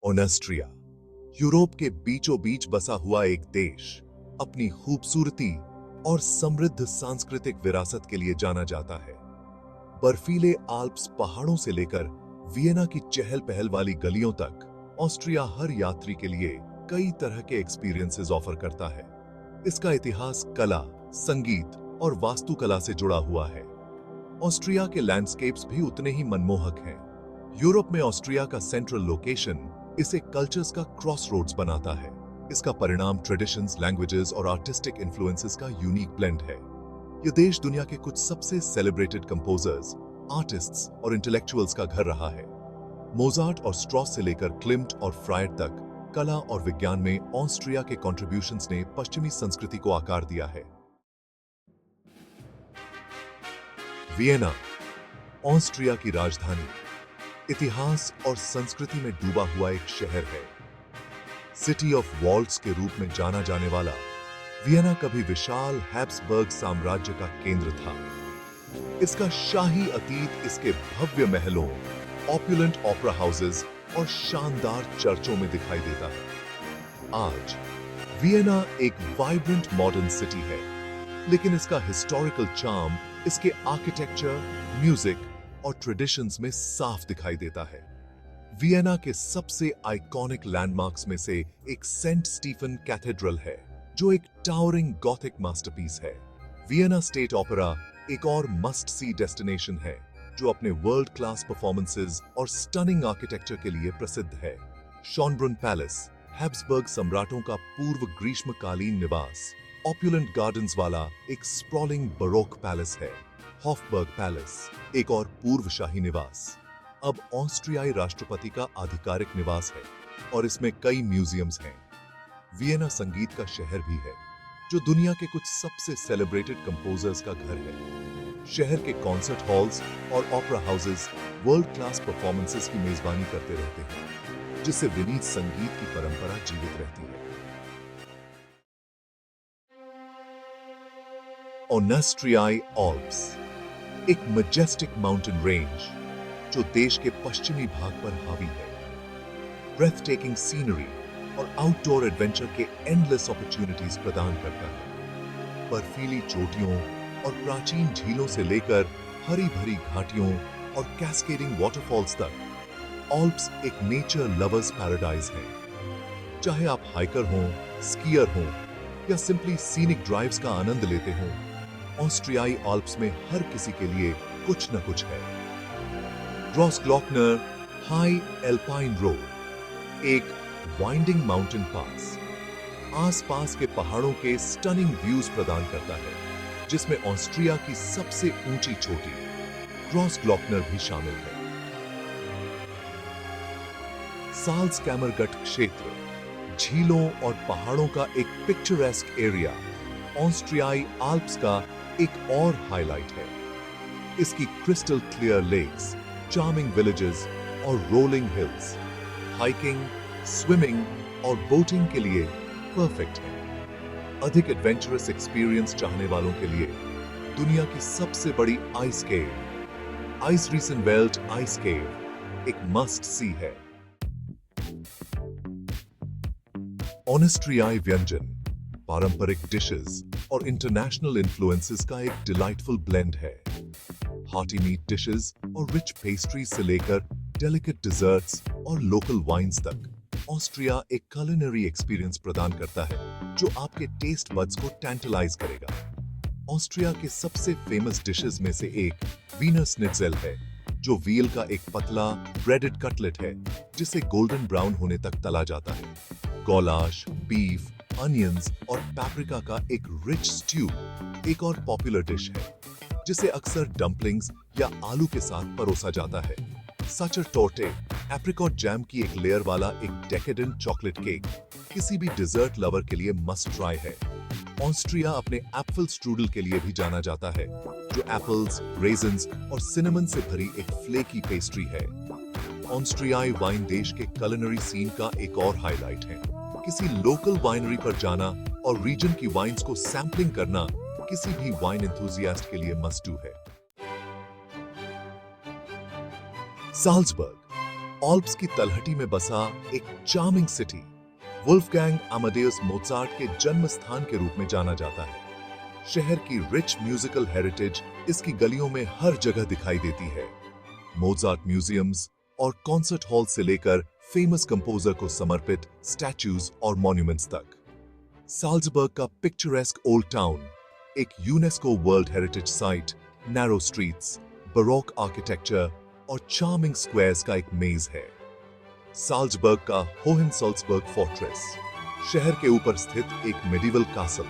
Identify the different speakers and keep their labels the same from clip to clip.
Speaker 1: ऑनेस्ट्रिया Europe के बीचों बीच बसा हुआ एक देश अपनी खूबसूरती और समृद्ध सांस्कृतिक विरासत के लिए जाना जाता है। बर्फीले आल्प्स पहाड़ों से लेकर वियना की चहल पहल वाली गलियों तक ऑस्ट्रिया हर यात्री के लिए कई तरह के एक्सपीरियंसेस ऑफर करता है। इसका इतिहास कला, संगीत और वास्तुकला से जुड़ा हुआ है। ऑस्ट्रिया के लैंडस्केप्स भी उतने ही मनमोहक हैं। यूरोप में ऑस्ट्रिया का सेंट्रल लोकेशन इसे कल्चर्स का क्रॉसरोड्स बनाता है। इसका परिणाम ट्रेडिशंस, लैंग्वेजेस और आर्टिस्टिक इन्फ्लुएंसेस का यूनिक ब्लेंड है। यह देश दुनिया के कुछ सबसे सेलिब्रेटेड कंपोजर्स, आर्टिस्ट्स और इंटेलेक्चुअल्स का घर रहा है। मोजार्ट और स्ट्रॉस से लेकर क्लिम्ट और फ्रायड तक कला और विज्ञान में ऑस्ट्रिया के कंट्रीब्यूशंस ने पश्चिमी संस्कृति को आकार दिया है। वियना, ऑस्ट्रिया की राजधानी, इतिहास और संस्कृति में डूबा हुआ एक शहर है। सिटी ऑफ वॉल्ट्स के रूप में जाना जाने वाला वियना कभी विशाल हैब्सबर्ग साम्राज्य का केंद्र था। इसका शाही अतीत इसके भव्य महलों, ऑपुलेंट ओपेरा हाउसेस और शानदार चर्चों में दिखाई देता है। आज वियना एक वाइब्रेंट मॉडर्न सिटी है, लेकिन इसका हिस्टोरिकल चार्म इसके आर्किटेक्चर, म्यूजिक और ट्रेडिशंस में साफ दिखाई देता है। वियना के सबसे आइकॉनिक लैंडमार्क्स में से एक सेंट स्टीफन कैथेड्रल है, जो एक टावरिंग गॉथिक मास्टरपीस है। वियना स्टेट ओपेरा एक और मस्ट सी डेस्टिनेशन है, जो अपने वर्ल्ड क्लास परफॉर्मेंसेस और स्टनिंग आर्किटेक्चर के लिए प्रसिद्ध है। शॉनब्रुन पैलेस, हैब्सबर्ग सम्राटों का पूर्व ग्रीष्मकालीन निवास, ऑपुलेंट गार्डन्स वाला एक स्प्रॉलिंग बरोक पैलेस है। हॉफबर्ग पैलेस, एक और पूर्व शाही निवास, अब ऑस्ट्रियाई राष्ट्रपति का आधिकारिक निवास है और इसमें कई म्यूजियम्स हैं। वियना संगीत का शहर भी है, जो दुनिया के कुछ सबसे सेलिब्रेटेड कंपोजर्स का घर है। शहर के कॉन्सर्ट हॉल्स और opera houses world class performances की मेजबानी करते रहते हैं, जिससे विनीत संगीत की परंपरा जीवित रहती है। ऑनेस्ट्रियाई ऑल्प्स, एक मैजेस्टिक माउंटेन रेंज जो देश के पश्चिमी भाग पर हावी है। ब्रेथटेकिंग सीनरी और आउटडोर एडवेंचर के एंडलेस अपॉर्चुनिटीज प्रदान करता है। बर्फीली चोटियों और प्राचीन झीलों से लेकर हरी भरी घाटियों और कैस्केडिंग वाटरफॉल्स तक, ऑल्प्स एक नेचर लवर्स पैराडाइज है। चाहे आप हाइकर हों, स्कीयर हों या सिंपली सीनिक ड्राइव्स का आनंद लेते हों, ऑस्ट्रियाई आल्प्स में हर किसी के लिए कुछ न कुछ है। ग्रॉसग्लॉकनर हाई एल्पाइन रोड, एक वाइंडिंग माउंटेन पास, आसपास के पहाड़ों के स्टनिंग व्यूज प्रदान करता है, जिसमें ऑस्ट्रिया की सबसे ऊंची चोटी ग्रॉसग्लॉकनर भी शामिल है। साल्ज़कैमरगट क्षेत्र, झीलों और पहाड़ों का एक पिक्चरेस्क एरिया, ऑस्ट्रियाई आल्प्स का एक और हाईलाइट है। इसकी crystal clear lakes, charming villages और रोलिंग हिल्स हाइकिंग, स्विमिंग और बोटिंग के लिए परफेक्ट है। अधिक एडवेंचरस एक्सपीरियंस चाहने वालों के लिए दुनिया की सबसे बड़ी आइस केव, आइसरीसेनवेल्ट आइस केव, एक मस्ट सी है। ऑनेस्ट्रियाई व्यंजन, पारंपरिक डिशेस और इंटरनेशनल इन्फ्लुएंसेस का एक डिलाइटफुल ब्लेंड है। हार्टी मीट डिशेस और रिच पेस्ट्रीज से लेकर डेलिकेट डिजर्ट्स और लोकल वाइन्स तक, ऑस्ट्रिया एक कुलिनरी एक्सपीरियंस प्रदान करता है जो आपके टेस्ट बड्स को टैंटलाइज करेगा। ऑस्ट्रिया के सबसे फेमस डिशेस में से एक वीनर स्निट्ज़ेल है, जो व्हील का एक पतला ब्रेडेड कटलेट है, जिसे गोल्डन ब्राउन होने तक तला जाता है। गौलाश, बीफ, अनियंस और पैप्रिका का एक रिच स्ट्यू एक और पॉपुलर डिश है, जिसे अक्सर डम्पलिंग्स या आलू के साथ परोसा जाता है। सचर टोर्टे, एप्रिकॉट जैम की एक लेयर वाला एक डेकेडेंट चॉकलेट केक, किसी भी डिजर्ट लवर के लिए मस्ट ट्राई है। ऑस्ट्रिया अपने एप्पल स्ट्रूडल के लिए भी जाना जाता है, जो एप्पल्स, रेजिन्स और सिनेमन से भरी एक फ्लेकी पेस्ट्री है। ऑस्ट्रियाई वाइन देश के कुलिनरी सीन का एक और हाईलाइट है। किसी लोकल वाइनरी पर जाना और रीजन की वाइन्स को सैंपलिंग करना किसी भी वाइन एंथुसियास्ट के लिए मस्ट डू है। साल्जबर्ग, ऑल्प्स की तलहटी में बसा एक चार्मिंग सिटी वुल्फगैंग अमाडेउस मोजार्ट के जन्म स्थान के रूप में जाना जाता है। शहर की रिच म्यूजिकल हेरिटेज इसकी गलियों में हर जगह दिखाई देती है। मोजार्ट म्यूजियम्स और कॉन्सर्ट हॉल से लेकर फेमस कंपोजर को समर्पित स्टैच्यूज और मॉन्यूमेंट्स तक। साल्जबर्ग का पिक्चरेस्क ओल्ड टाउन एक UNESCO world heritage site, narrow streets, baroque architecture और चार्मिंग स्क्वायर्स का एक मेज है। साल्जबर्ग का होहेनसोल्सबर्ग फोर्ट्रेस शहर के ऊपर स्थित एक मेडिवल कासल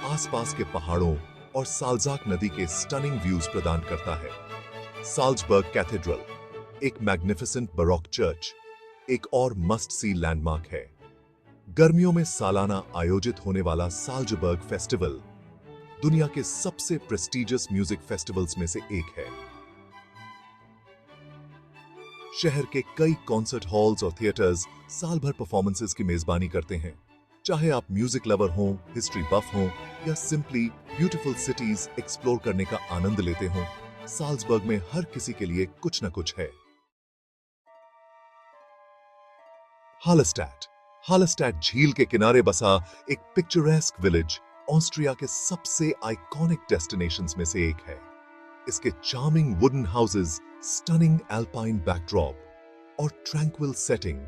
Speaker 1: आसपास के पहाड़ों और साल्जाक नदी के स्टनिंग व्यूज प्रदान करता है। साल्जबर्ग कैथेड्रल एक मैग्निफिसेंट बरोक चर्च एक और मस्ट सी लैंडमार्क है। गर्मियों में सालाना आयोजित होने वाला साल्जबर्ग फेस्टिवल दुनिया के सबसे प्रेस्टिजियस म्यूजिक फेस्टिवल्स में से एक है। शहर के कई कॉन्सर्ट हॉल्स और थिएटर्स साल भर परफॉर्मेंसेस की मेजबानी करते हैं। चाहे आप म्यूजिक लवर हों, हिस्ट्री बफ हों या सिंपली ब्यूटीफुल सिटीज एक्सप्लोर करने का आनंद लेते हों, साल्जबर्ग में हर किसी के लिए कुछ न कुछ है। हालस्टैट हालस्टैट झील के किनारे बसा एक पिक्चरेस्क विलेज ऑस्ट्रिया के सबसे आइकॉनिक डेस्टिनेशंस में से एक है। इसके charming wooden houses, stunning alpine backdrop और ट्रैंक्विल सेटिंग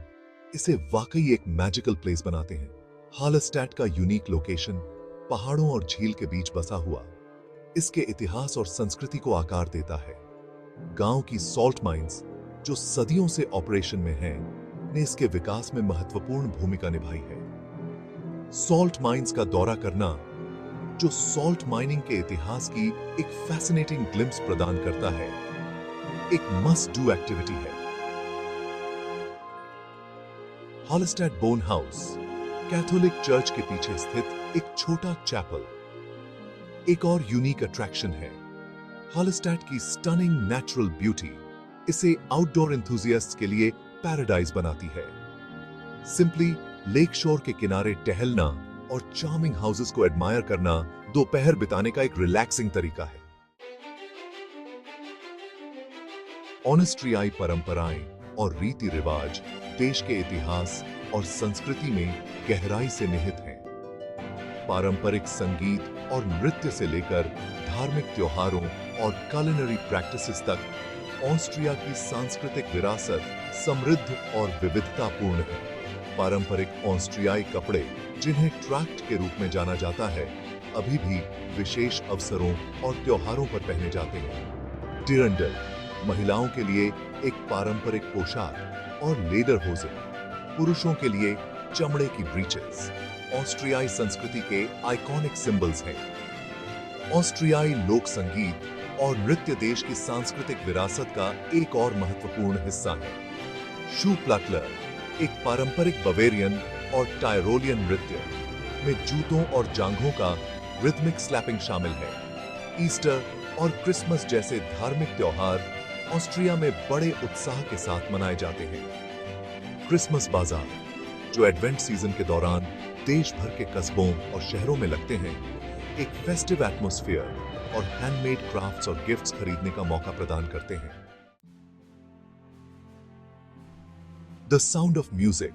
Speaker 1: इसे वाकई एक मैजिकल प्लेस बनाते हैं। हालस्टैट का यूनिक लोकेशन पहाड़ों और झील के बीच बसा हुआ इसके इतिहास और संस्कृति को आकार देता है। गांव की सॉल्ट माइंस जो सदियों से ऑपरेशन में हैं, ने इसके विकास में महत्वपूर्ण भूमिका निभाई है। सॉल्ट माइंस का दौरा करना जो सॉल्ट माइनिंग के इतिहास की एक फैसिनेटिंग ग्लिम्स प्रदान करता है, एक मस्ट डू एक्टिविटी है। हालस्टैट बोन हाउस कैथोलिक चर्च के पीछे स्थित एक छोटा चैपल एक और यूनिक अट्रैक्शन है। हालस्टैट की स्टनिंग नेचुरल ब्यूटी इसे आउटडोर एंथुजियास्ट्स के लिए पैराडाइज बनाती है। सिंपली लेक शोर के किनारे टहलना और चार्मिंग हाउसेस को एडमायर करना दोपहर बिताने का एक रिलैक्सिंग तरीका है। ऑस्ट्रियाई परंपराएं और रीति रिवाज देश के इतिहास और संस्कृति में गहराई से निहित हैं। पारंपरिक संगीत और नृत्य से लेकर धार्मिक त्योहारों और कुलिनरी प्रैक्टिसेस तक ऑस्ट्रिया की सांस्कृतिक विरासत समृद्ध और विविधतापूर्ण है। पारंपरिक ऑस्ट्रियाई कपड़े जिन्हें ट्रैक्ट के रूप में जाना जाता है, अभी भी विशेष अवसरों और त्योहारों पर पहने जाते हैं। डिरंडल महिलाओं के लिए एक पारंपरिक पोशाक और लेदर होजे, पुरुषों के लिए चमड़े की ब्रीचेस ऑस्ट्रियाई संस्कृति के आइकॉनिक सिंबल्स हैं। ऑस्ट्रियाई लोक संगीत और नृत्य देश की सांस्कृतिक विरासत का एक और महत्वपूर्ण हिस्सा है। शू प्लाटलर एक पारंपरिक बवेरियन और टायरोलियन नृत्य में जूतों और जांघों का रिथमिक स्लैपिंग शामिल है। ईस्टर और क्रिसमस जैसे धार्मिक त्योहार ऑस्ट्रिया में बड़े उत्साह के साथ मनाए जाते हैं। क्रिसमस बाजार जो एडवेंट सीजन के दौरान देश भर के कस्बों और शहरों में लगते हैं, एक फेस्टिव एटमॉस्फेयर और हैंडमेड क्राफ्ट्स और गिफ्ट्स खरीदने का मौका प्रदान करते हैं। The sound of music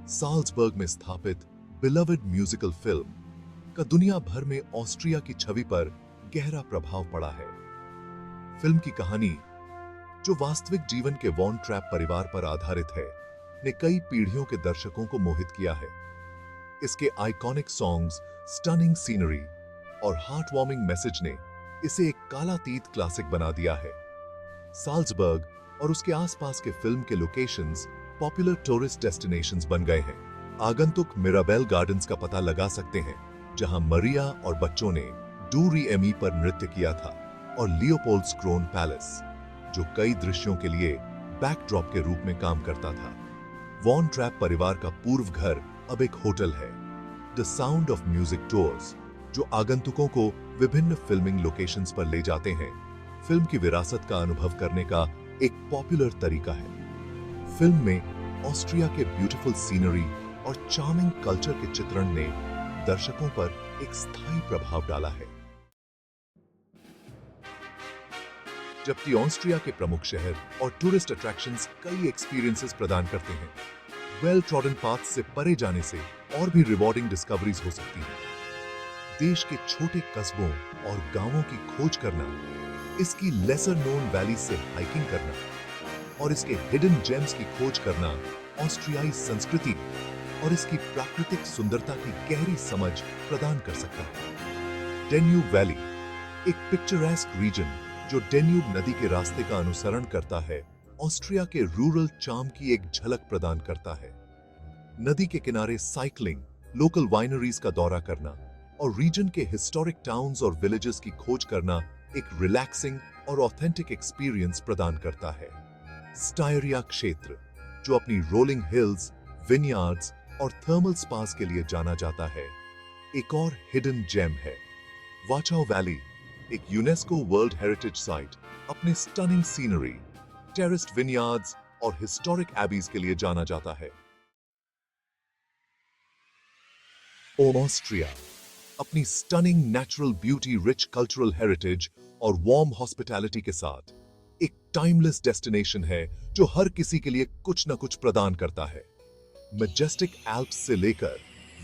Speaker 1: Salzburg में स्थापित बिलवड म्यूजिकल फिल्म का दुनिया भर में ऑस्ट्रिया की छवि पर गहरा प्रभाव पड़ा है। फिल्म की कहानी जो वास्तविक जीवन के वॉन ट्रैप परिवार पर आधारित है, ने कई पीढ़ियों के दर्शकों को मोहित किया है। इसके आइकॉनिक सॉन्ग्स, स्टनिंग सीनरी और हार्ट वार्मिंग मैसेज ने इसे एक कालातीत क्लासिक बना दिया है। साल्जबर्ग और उसके आसपास के फिल्म के लोकेशंस पॉपुलर टूरिस्ट डेस्टिनेशंस बन गए हैं। आगंतुक मिराबेल गार्डन्स का पता लगा सकते हैं, जहां मरिया और बच्चों ने डू री एमी पर नृत्य किया था, और लियोपोल्ड्स क्रोन पैलेस जो कई दृश्यों के लिए बैकड्रॉप के रूप में काम करता था। वॉन ट्रैप परिवार का पूर्व घर अब एक होटल है। The sound of music tours जो आगंतुकों को विभिन्न फिल्मिंग लोकेशंस पर ले जाते हैं, फिल्म की विरासत का अनुभव करने का एक पॉपुलर तरीका है। फिल्म में ऑस्ट्रिया के ब्यूटीफुल सीनरी और चार्मिंग कल्चर के चित्रण ने दर्शकों पर एक स्थायी प्रभाव डाला है। जबकि ऑस्ट्रिया के प्रमुख शहर और टूरिस्ट अट्रैक्शंस कई एक्सपीरियंसेस प्रदान करते हैं। वेल ट्रॉडन पाथ से परे जाने से और भी रिवॉर्डिंग डिस्कवरीज हो सकती हैं। देश के छोटे कस्बों और गांवों की खोज करना, इसकी लेसर नोन वैली से हाइकिंग करना और इसके हिडन जेम्स की खोज करना ऑस्ट्रियाई संस्कृति और इसकी प्राकृतिक सुंदरता की गहरी समझ प्रदान कर सकता है। डेन्यूब वैली, एक पिक्चरेस्क रीजन जो डेन्यूब नदी के रास्ते का अनुसरण करता है, ऑस्ट्रिया के रूरल चार्म की एक झलक प्रदान करता है। नदी के किनारे साइकिलिंग, लोकल वाइनरीज का दौरा करना और रीजन के हिस्टोरिक टाउन्स और विलेजेस की खोज करना एक रिलैक्सिंग और ऑथेंटिक एक्सपीरियंस प्रदान करता है। स्टायरिया क्षेत्र, जो अपनी रोलिंग हिल्स, विनयार्ड्स और थर्मल स्पास के लिए जाना जाता है, एक और हिडन जेम है। वाचाओ वैली, एक यूनेस्को वर्ल्ड हेरिटेज साइट, अपने स्टनिंग सीनरी, टेरेस्ड विनयार्ड्स और हिस्टोरिक एबीज के लिए जाना जाता है। ऑस्ट्रिया अपनी stunning natural beauty, rich cultural heritage और वार्म हॉस्पिटैलिटी के साथ एक टाइमलेस डेस्टिनेशन है जो हर किसी के लिए कुछ न कुछ प्रदान करता है। मैजेस्टिक एल्प्स से लेकर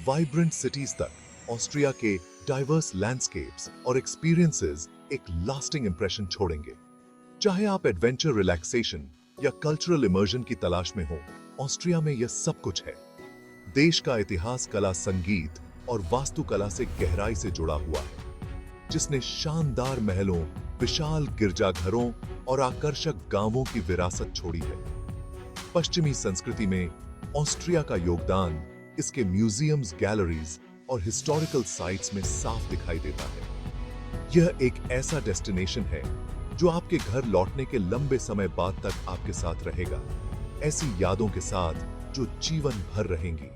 Speaker 1: वाइब्रेंट सिटीज तक, ऑस्ट्रिया के डाइवर्स लैंडस्केप्स और एक्सपीरियंसेस एक लास्टिंग इंप्रेशन छोड़ेंगे। चाहे आप एडवेंचर, रिलैक्सेशन या कल्चरल इमर्जन की तलाश में हो, ऑस्ट्रिया में यह सब कुछ है। देश का इतिहास, कला, संगीत और वास्तुकला से गहराई से जुड़ा हुआ है, जिसने शानदार महलों, विशाल गिरजाघरों और आकर्षक गांवों की विरासत छोड़ी है। पश्चिमी संस्कृति में ऑस्ट्रिया का योगदान इसके म्यूजियम्स, गैलरीज और हिस्टोरिकल साइट्स में साफ दिखाई देता है। यह एक ऐसा डेस्टिनेशन है जो आपके घर लौटने के लंबे समय बाद तक आपके साथ रहेगा, ऐसी यादों के साथ जो जीवन भर रहेंगी।